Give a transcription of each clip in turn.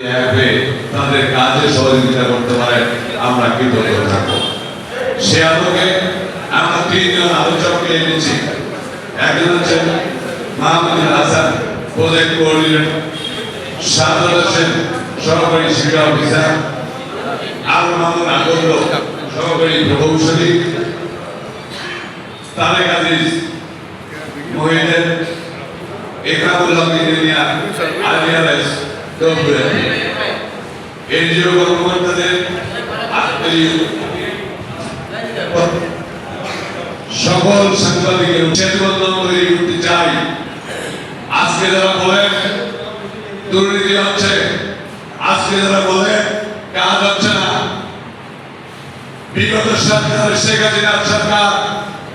তাদের কাজে সহযোগিতা করতে পারে আমরা কৃতজ্ঞ থাকবো। সে আলোকে আমরা তিনজন আলোচককে এনেছি। একজন হচ্ছেন মাহমুদুল হাসান, প্রজেক্ট কোঅর্ডিনেটর, সাদর হোসেন, সহকারী শিক্ষা অফিসার, আল মামুন আকন্দ, সহকারী প্রকৌশলী, Tarique Aziz, মহিদের, Ekramul Haque engineer, Alia rice, NGO কর্মকর্তাদের, সকল সাংবাদিকের চেতনা তৈরি করতে চাই। আজকে যারা বলেন দুর্নীতি হচ্ছে, আজকে যারা বলেন কাজ হচ্ছে না, বিগত সরকার শেখ হাসিনার সরকার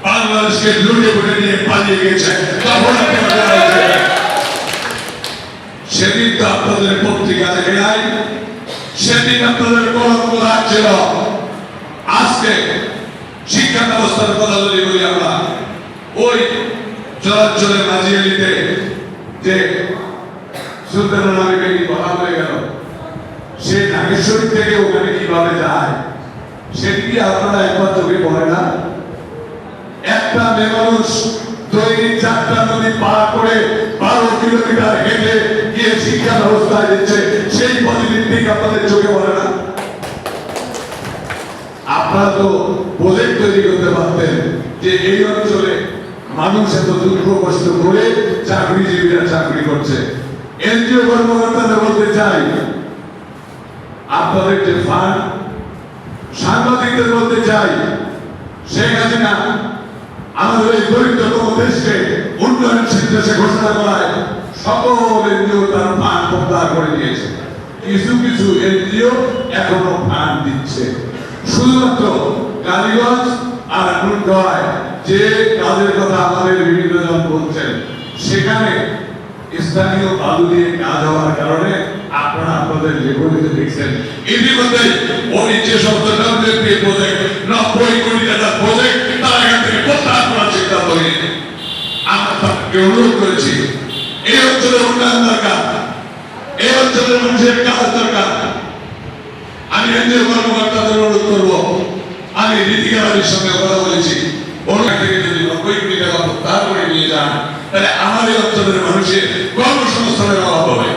বাংলাদেশকে লুটে পুটে নিয়ে পালিয়ে গেছে। সেদিন তো আপনাদের পত্রিকা থেকে নাই, সেদিন আপনাদের কলঙ্ক ছিল। আজকে শিক্ষা ব্যবস্থার কথা যদি বলি, আমরা ওই চলাচলের মাঝিয়ালিতে যে সুলতান নামে ব্যক্তি কথা বলে গেল, সে নাগেশ্বরী থেকে ওখানে কিভাবে যায় সেদিকে আপনারা একবার চোখে পড়ে না? একটা মেয়ে মানুষ দৈনিক 4টা নদী পার করে 12 কিলোমিটার হেঁটে গিয়ে শিক্ষা ব্যবস্থায় দিচ্ছে, সেই পদ্ধতি আপনাদের চোখে পড়ে না? আপনারা তো প্রজেক্ট তৈরি করতে পারতেন যে এই অঞ্চলে মানুষ এত দুঃখ কষ্ট করে চাকরিজীবীরা চাকরি করছে। এনজিও কর্মকর্তাদের বলতে চাই, আপনাদের যে ফান্ড, সাংবাদিকদের বলতে চাই, শেখ হাসিনা আমাদের এই দরিদ্রতম দেশকে উন্নয়নশীল দেশে ঘোষণা করায় সকল এনজিও তার ফান্ড প্রত্যাহার করে দিয়েছে। কিছু কিছু এনজিও এখনো ফান্ড দিচ্ছে। শুধুমাত্র কালীগঞ্জ আর নুনগড়ায় যে কাজের কথা আমাদের বিভিন্ন জন বলছেন, সেখানে স্থানীয় বালু দিয়ে কাজ হওয়ার কারণে আপনারা আপনাদের লেখনীতে দেখছেন ইতিমধ্যে ওই যে শব্দটাদের প্রজেক্ট 90 কোটি টাকার প্রজেক্ট তার এখান থেকে প্রত্যাহার করার সিদ্ধান্ত নিয়েছে। আমরা তাকে অনুরোধ করেছি, এই অঞ্চলের উন্নয়ন দরকার, এই অঞ্চলের মানুষের কাজ দরকার। আমি এনজিও কর্মকর্তাদের অনুরোধ করবো, আমি রীতিকারের সঙ্গে কথা বলেছি, ওনার থেকে যদি 90 কোটি টাকা প্রত্যাহার করে নিয়ে যান, তাহলে আমার এই অঞ্চলের মানুষের কর্মসংস্থানের অভাব হবে।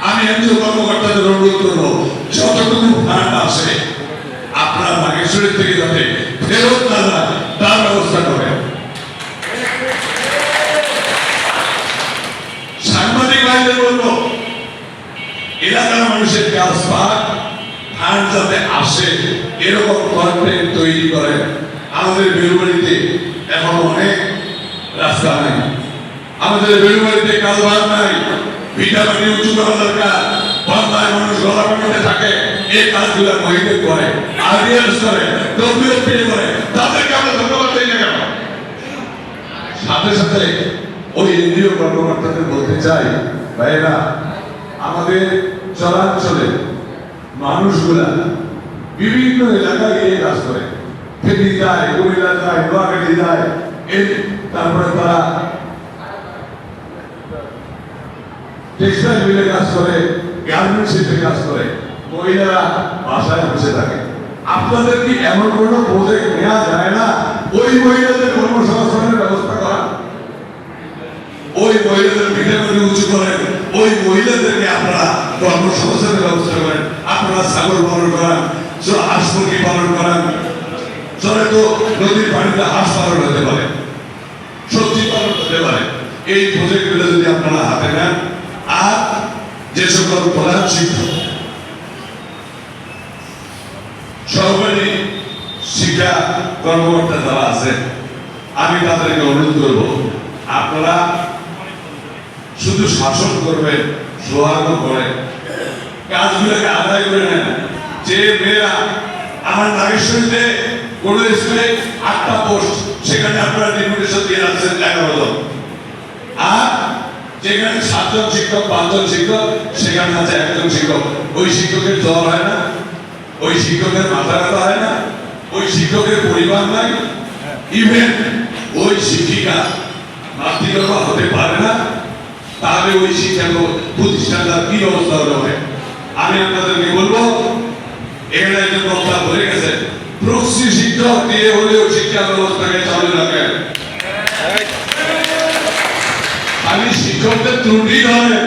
আমি এনজিও কর্মকর্তাদের অনুরোধ করবো, যতটুকু ফান্ড আসে আপনারা নাগেশ্বরী থেকে যাতে ফেরত না যায় তার ব্যবস্থা করেন। সাংবাদিক ভাইদের বলবো, এলাকার মানুষের কাজ পাক, ফান্ড যাতে আসে এরকম কন্টেন্ট তৈরি করেন। আমাদের বেলুবাড়িতে এখনো অনেক রাস্তা নাই, আমাদের বেলুবাড়িতে কালভার নাই, ভিটামাটি উঁচু করা দরকার, বন্যায় মানুষ গলা পানিতে থাকে, এই কাজগুলো মহিলাদের করে, আরডিএস করে, ডব্লিউএফপি করে, তাদেরকে আমরা ধন্যবাদ দিই না কেন? সাথে সাথে ওই এনজিও কর্মকর্তাদের বলতে চাই, ভাইরা আমাদের চরাঞ্চলে মানুষগুলা বিভিন্ন এলাকায় গিয়ে কাজ করে, ফেনী যায়, কুমিল্লা যায়, নোয়াখালী যায়, তারপরে তারা টেক্সটাইল মিলে কাজ করে, গার্মেন্টস শিল্পে কাজ করে, মহিলারা বাসায় বসে থাকে। আপনাদের কি এমন কোন প্রজেক্ট নেওয়া যায় না ওই মহিলাদের কর্মসংস্থানের ব্যবস্থা করা? ওই মহিলাদের ভিটামিন উঁচু করেন, ওই মহিলাদেরকে আপনারা কর্মসংস্থানের ব্যবস্থা করেন। আপনারা ছাগল পালন করান, হাঁস মুরগি পালন করান, চলে তো নদীর পানিতে হাঁস পালন হতে পারে, সবজি পালন হতে পারে। এই প্রজেক্টগুলো যদি আপনারা হাতে নেন, আর যে সকল প্রধান শিক্ষক, সরকারি শিক্ষা কর্মকর্তা যারা আছে, আমি তাদেরকে অনুরোধ করবো, আপনারা শুধু শাসন করবেন, সোহাগ করে কাজগুলোকে আদায় করে নেন। যে মেয়েরা আমার নাগেশ্বরীতে কোনো স্কুলে 8টা পোস্ট, সেখানে আপনারা ডেপুটেশন দিয়ে রাখছেন 11 জন, আর যেখানে 7 জন শিক্ষক, 5 জন শিক্ষক, সেখানে আছে 1 জন শিক্ষক। ওই শিক্ষকের জ্বর হয় না, ওই শিক্ষকের মাথা ব্যথা হয় না, ওই শিক্ষকের পরিবার নাই, ইভেন ওই শিক্ষিকা মাতৃগর্ভা হতে পারে না, তাহলে ওই শিক্ষা প্রতিষ্ঠানটার কি অবস্থা হবে? আমি আপনাদেরকে বলবো এখানে একজন বক্তা বলে গেছে প্রক্সি শিক্ষক দিয়ে হলেও শিক্ষা ব্যবস্থাকে চালু রাখেন। আমি শিক্ষকদের ত্রুটি ধরে,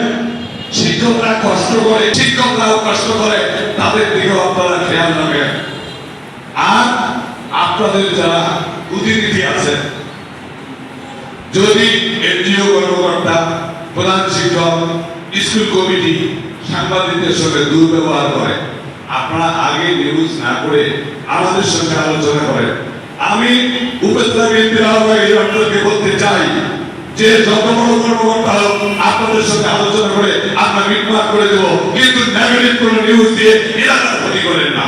শিক্ষকরা কষ্ট করে, শিক্ষকরাও কষ্ট করে, তাদের দিকেও আপনারা খেয়াল রাখেন। আর আপনাদের যারা প্রতিনিধি আছে, যদি এনজিও কর্মকর্তা, প্রধান শিক্ষক, স্কুল কমিটি সাংবাদিকদের সঙ্গে দুর্ব্যবহার করে, আপনারা আগে নিউজ না করে আমাদের সঙ্গে আলোচনা করেন। আমি উপজেলা বিএনপির আহ্বায়ক আপনাদেরকে বলতে চাই যে যত বড় কর্মকর্তা হোক আপনাদের সঙ্গে আলোচনা করে আমরা মিটমাট করে দেব, কিন্তু নেগেটিভ কোনো নিউজ দিয়ে এলাকার ক্ষতি করেন না।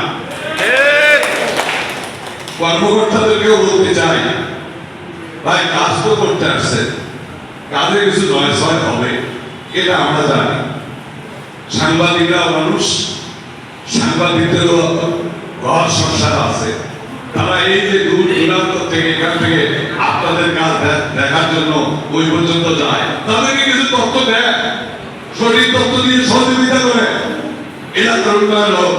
কর্মকর্তাদেরকেও বলতে চাই, ভাই কাজ তো করতে আসছে, কাজে কিছু নয় ছয় হবে, এটা আমরা জানি। সাংবাদিকরা মানুষ, সাংবাদিকদেরও ঘর সংসার আছে, তারা এই যে দূর দূরান্ত থেকে এখান থেকে আপনাদের কাজ দেখার জন্য ওই পর্যন্ত যায়, তাদেরকে কিছু তথ্য দেয়, সঠিক তথ্য দিয়ে সহযোগিতা করে, এলাকার উন্নয়ন হোক।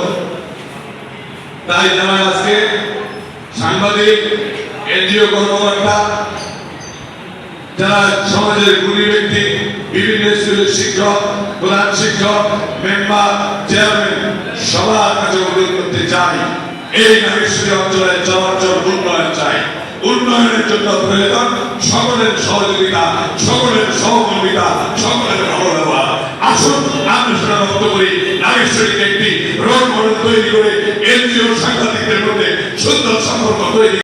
তাই যারা আজকে সাংবাদিক, এনজিও কর্মকর্তা, যারা সমাজের গুণী ব্যক্তি, বিভিন্ন স্কুলের শিক্ষক, প্রধান শিক্ষক, মেম্বার, চেয়ারম্যান, সবার কাছে অনুরোধ করতে চাই, এই নাগেশ্বরী অঞ্চলের চলাচল উন্নয়ন চাই। উন্নয়নের জন্য প্রয়োজন সকলের সহযোগিতা, সকলের সহকর্মিতা, সকলের ভালো ব্যবহার। আসুন আমরা সেটা রক্ত করি, নাগেশ্বরীকে একটি রোল মডেল তৈরি করে এনজিও সাংবাদিকদের মধ্যে সুন্দর সম্পর্ক তৈরি